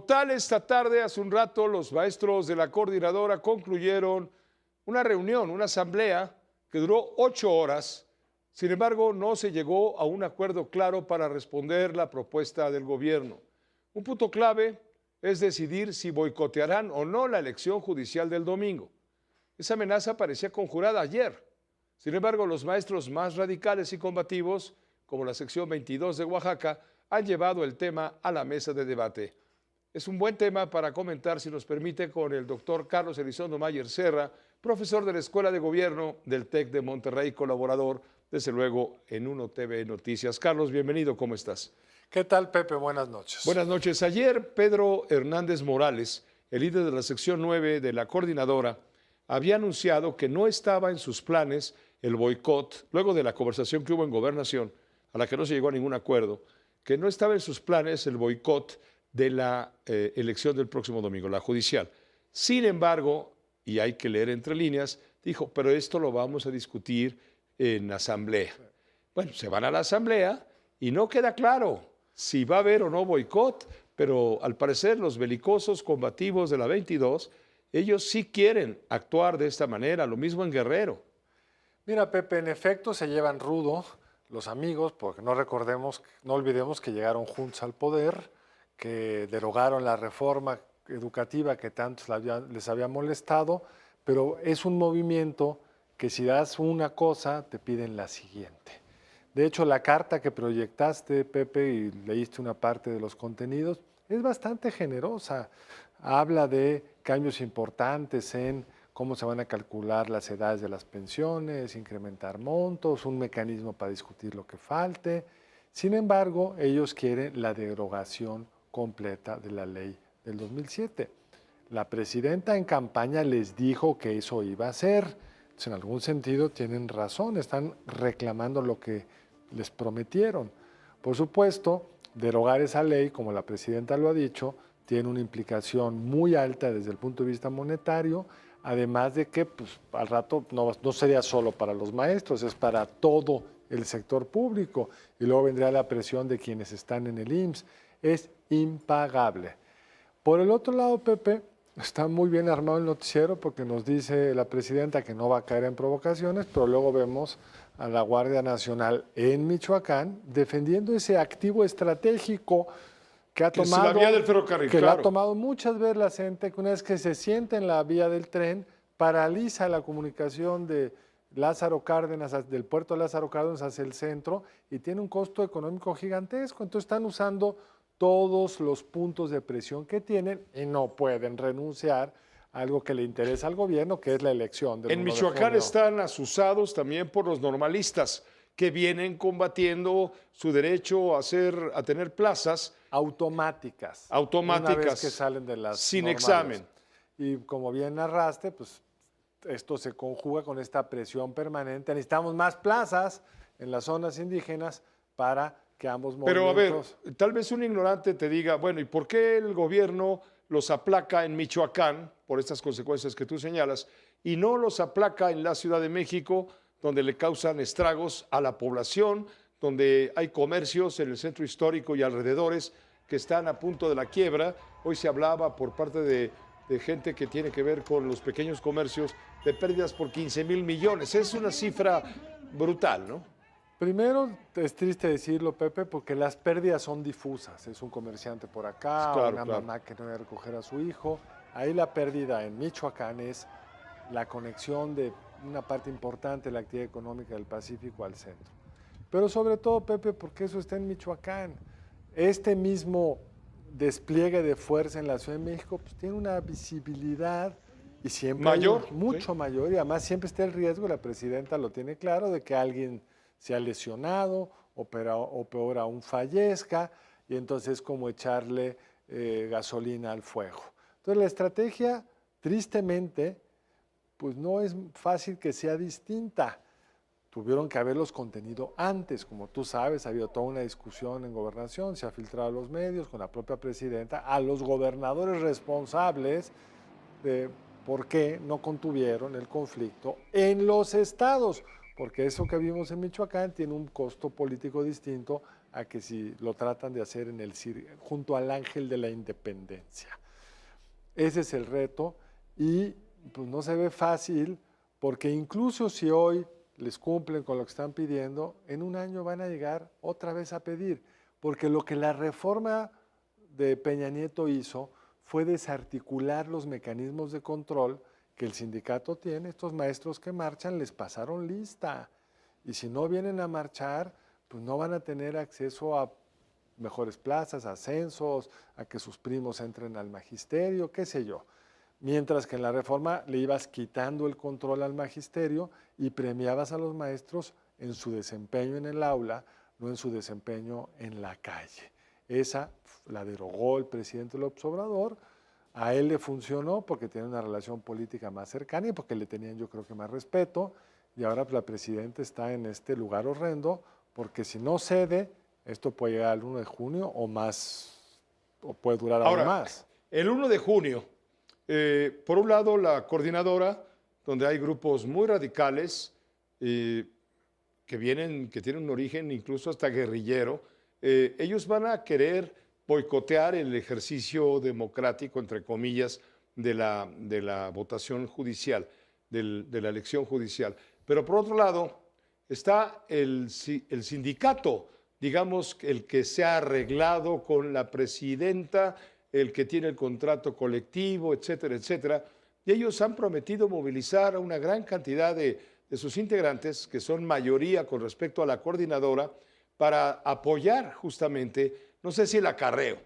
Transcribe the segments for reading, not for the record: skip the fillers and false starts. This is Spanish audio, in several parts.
tal, esta tarde, hace un rato, los maestros de la coordinadora concluyeron una reunión, una asamblea que duró 8 horas. Sin embargo, no se llegó a un acuerdo claro para responder la propuesta del gobierno. Un punto clave es decidir si boicotearán o no la elección judicial del domingo. Esa amenaza parecía conjurada ayer. Sin embargo, los maestros más radicales y combativos, como la sección 22 de Oaxaca, han llevado el tema a la mesa de debate. Es un buen tema para comentar, si nos permite, con el doctor Carlos Elizondo Mayer Serra, profesor de la Escuela de Gobierno del TEC de Monterrey, colaborador, desde luego, en Uno TV Noticias. Carlos, bienvenido, ¿cómo estás? ¿Qué tal, Pepe? Buenas noches. Buenas noches. Ayer, Pedro Hernández Morales, el líder de la sección 9 de la coordinadora, había anunciado que no estaba en sus planes el boicot, luego de la conversación que hubo en Gobernación, a la que no se llegó a ningún acuerdo, que no estaba en sus planes el boicot de la elección del próximo domingo, la judicial. Sin embargo, y hay que leer entre líneas, dijo, pero esto lo vamos a discutir en asamblea. Bueno, se van a la asamblea y no queda claro si va a haber o no boicot, pero al parecer los belicosos combativos de la 22, ellos sí quieren actuar de esta manera, lo mismo en Guerrero. Mira, Pepe, en efecto se llevan rudo los amigos, porque no olvidemos que llegaron juntos al poder, que derogaron la reforma educativa que tanto les había molestado, pero es un movimiento que si das una cosa, te piden la siguiente. De hecho, la carta que proyectaste, Pepe, y leíste una parte de los contenidos, es bastante generosa. Habla de cambios importantes en cómo se van a calcular las edades de las pensiones, incrementar montos, un mecanismo para discutir lo que falte. Sin embargo, ellos quieren la derogación completa de la ley del 2007. La presidenta en campaña les dijo que eso iba a ser. Entonces, en algún sentido tienen razón, están reclamando lo que les prometieron. Por supuesto, derogar esa ley, como la presidenta lo ha dicho, tiene una implicación muy alta desde el punto de vista monetario, además de que pues, al rato no sería solo para los maestros, es para todo el sector público, y luego vendría la presión de quienes están en el IMSS. Es impagable. Por el otro lado, Pepe, está muy bien armado el noticiero porque nos dice la presidenta que no va a caer en provocaciones, pero luego vemos a la Guardia Nacional en Michoacán defendiendo ese activo estratégico que ha tomado, es la vía del ferrocarril, que claro. la ha tomado muchas veces la gente, que una vez que se sienta en la vía del tren, paraliza la comunicación de Lázaro Cárdenas, del puerto de Lázaro Cárdenas hacia el centro, y tiene un costo económico gigantesco. Entonces están usando todos los puntos de presión que tienen y no pueden renunciar a algo que le interesa al gobierno, que es la elección del 1 de junio. En Michoacán están asusados también por los normalistas, que vienen combatiendo su derecho a tener plazas automáticas, una vez que salen de las sin normales. examen. Y como bien narraste, pues esto se conjuga con esta presión permanente. Necesitamos más plazas en las zonas indígenas para que ambos movimientos... Pero a ver, tal vez un ignorante te diga, bueno, ¿y por qué el gobierno los aplaca en Michoacán por estas consecuencias que tú señalas y no los aplaca en la Ciudad de México, donde le causan estragos a la población, donde hay comercios en el centro histórico y alrededores que están a punto de la quiebra? Hoy se hablaba por parte de gente que tiene que ver con los pequeños comercios de pérdidas por 15,000 millones. Es una cifra brutal, ¿no? Primero, es triste decirlo, Pepe, porque las pérdidas son difusas. Es un comerciante por acá, claro, una mamá que no va a recoger a su hijo. Ahí la pérdida en Michoacán es la conexión de una parte importante de la actividad económica del Pacífico al centro. Pero sobre todo, Pepe, porque eso está en Michoacán. Este mismo despliegue de fuerza en la Ciudad de México pues, tiene una visibilidad y siempre mayor, mucho ¿sí? mayor, y además siempre está el riesgo, la presidenta lo tiene claro, de que alguien se ha lesionado o peor aún fallezca, y entonces es como echarle gasolina al fuego. Entonces la estrategia, tristemente, pues no es fácil que sea distinta. Tuvieron que haberlos contenido antes, como tú sabes, ha habido toda una discusión en Gobernación, se ha filtrado a los medios, con la propia presidenta, a los gobernadores responsables de por qué no contuvieron el conflicto en los estados, porque eso que vimos en Michoacán tiene un costo político distinto a que si lo tratan de hacer junto al Ángel de la Independencia. Ese es el reto y pues no se ve fácil porque incluso si hoy les cumplen con lo que están pidiendo, en un año van a llegar otra vez a pedir, porque lo que la reforma de Peña Nieto hizo fue desarticular los mecanismos de control que el sindicato tiene. Estos maestros que marchan les pasaron lista y si no vienen a marchar, pues no van a tener acceso a mejores plazas, ascensos, a que sus primos entren al magisterio, qué sé yo. Mientras que en la reforma le ibas quitando el control al magisterio y premiabas a los maestros en su desempeño en el aula, no en su desempeño en la calle. Esa la derogó el presidente López Obrador, a él le funcionó porque tiene una relación política más cercana y porque le tenían yo creo que más respeto, y ahora pues, la presidenta está en este lugar horrendo, porque si no cede, esto puede llegar al 1 de junio o más, o puede durar aún más. El 1 de junio, por un lado la coordinadora, donde hay grupos muy radicales que tienen un origen incluso hasta guerrillero, ellos van a querer boicotear el ejercicio democrático, entre comillas, de la votación judicial, de la elección judicial. Pero por otro lado está el sindicato, digamos, el que se ha arreglado con la presidenta, el que tiene el contrato colectivo, etcétera, etcétera. Y ellos han prometido movilizar a una gran cantidad de sus integrantes, que son mayoría con respecto a la coordinadora, para apoyar justamente, no sé si el acarreo,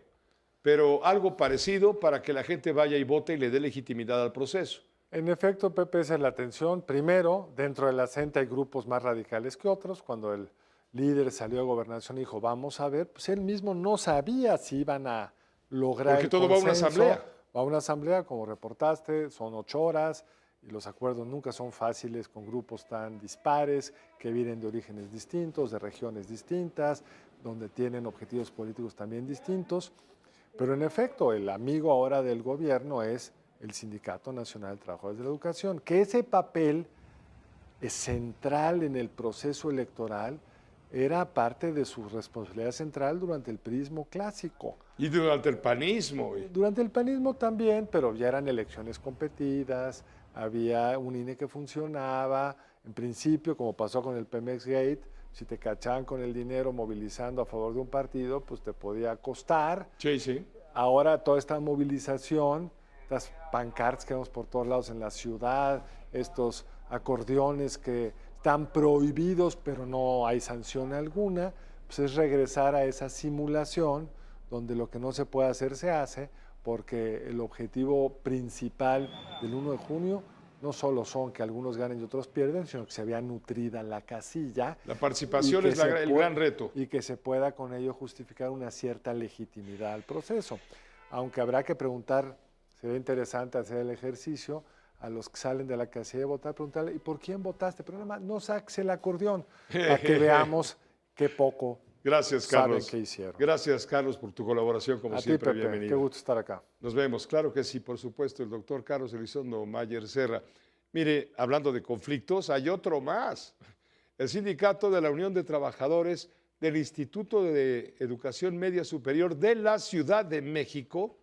pero algo parecido para que la gente vaya y vote y le dé legitimidad al proceso. En efecto, Pepe, esa es la tensión. Primero, dentro de la CENTE hay grupos más radicales que otros. Cuando el líder salió a gobernación y dijo, vamos a ver, pues él mismo no sabía si iban a lograr porque todo va a una asamblea. Va a una asamblea, como reportaste, son 8 horas y los acuerdos nunca son fáciles con grupos tan dispares que vienen de orígenes distintos, de regiones distintas, donde tienen objetivos políticos también distintos. Pero en efecto, el amigo ahora del gobierno es el Sindicato Nacional de Trabajadores de la Educación, que ese papel es central en el proceso electoral, era parte de su responsabilidad central durante el priismo clásico. Y durante el panismo. Durante el panismo también, pero ya eran elecciones competidas, había un INE que funcionaba, en principio, como pasó con el Pemex Gate, si te cachaban con el dinero movilizando a favor de un partido, pues te podía costar. Sí, sí. Ahora toda esta movilización, estas pancartas que vemos por todos lados en la ciudad, estos acordeones que están prohibidos pero no hay sanción alguna, pues es regresar a esa simulación donde lo que no se puede hacer se hace, porque el objetivo principal del 1 de junio no solo son que algunos ganen y otros pierden, sino que se vea nutrida la casilla. La participación es el gran reto. Y que se pueda con ello justificar una cierta legitimidad al proceso. Aunque habrá que preguntar, sería interesante hacer el ejercicio, a los que salen de la casilla de votar, preguntarle, ¿y por quién votaste? Pero nada más, no saques el acordeón, para que veamos qué poco Gracias, Carlos. saben que hicieron. Gracias, Carlos, por tu colaboración, como siempre, Pepe, bienvenido. Qué gusto estar acá. Nos vemos, claro que sí, por supuesto, el doctor Carlos Elizondo Mayer Serra. Mire, hablando de conflictos, hay otro más. El sindicato de la Unión de Trabajadores del Instituto de Educación Media Superior de la Ciudad de México